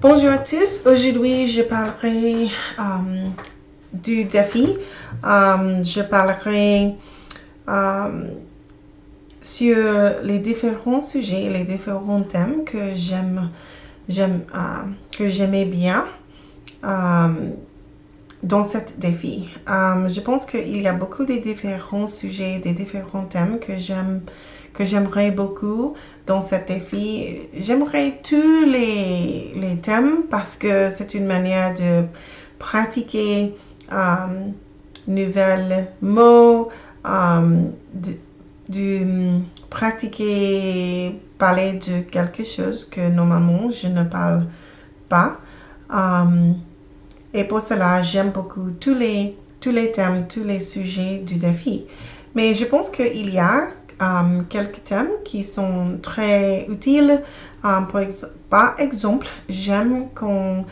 Bonjour à tous, aujourd'hui je parlerai du défi. Je parlerai sur les différents sujets, les différents thèmes que j'aimais bien dans cet défi. Je pense qu'il y a beaucoup de différents sujets, des différents thèmes que j'aimerais beaucoup dans cet défi. J'aimerais tous les thèmes parce que c'est une manière de pratiquer nouvelles mots, de pratiquer parler de quelque chose que normalement je ne parle pas. Et pour cela, j'aime beaucoup tous les thèmes, tous les sujets du défi. Mais je pense qu'il y a quelques thèmes qui sont très utiles. Par exemple, j'aime quand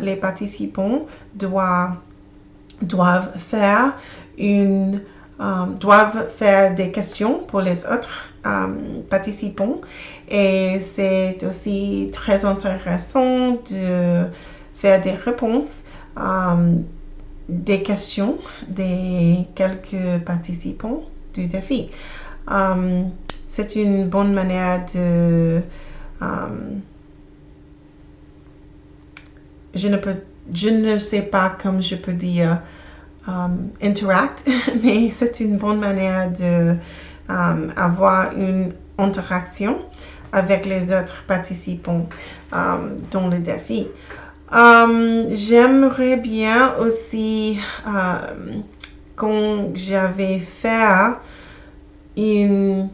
les participants doivent faire des questions pour les autres participants. Et c'est aussi très intéressant de faire des réponses, des questions des quelques participants du défi. C'est une bonne manière de... je ne sais pas comment je peux dire interact, mais c'est une bonne manière de avoir une interaction avec les autres participants dans le défi. J'aimerais bien aussi quand j'avais fait une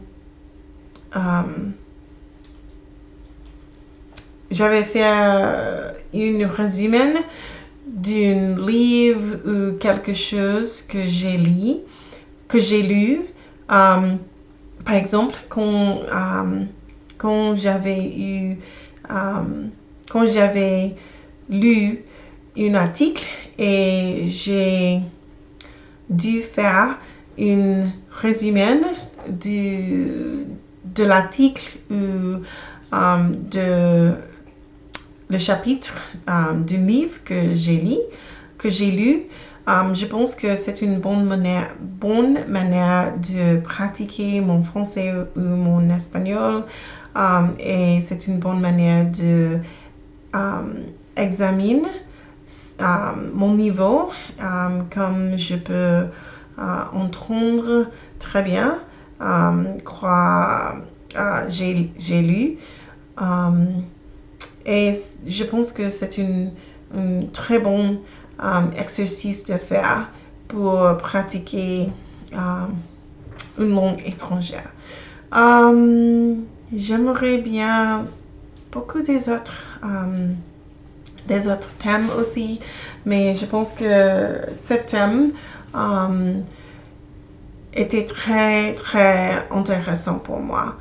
résumé d'un livre ou quelque chose que j'ai lu. Par exemple, quand j'avais lu un article et j'ai dû faire un résumé de l'article ou de le chapitre du livre que j'ai lu. Je pense que c'est une bonne manière de pratiquer mon français ou mon espagnol, et c'est une bonne manière de examiner mon niveau, comme je peux entendre très bien quoi j'ai lu. Et je pense que c'est un très bon exercice de faire pour pratiquer une langue étrangère. J'aimerais bien beaucoup des autres thèmes aussi, mais je pense que ce thème était très très intéressant pour moi.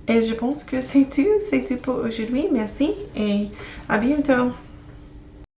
Et je pense que c'est tout pour aujourd'hui. Merci et à bientôt.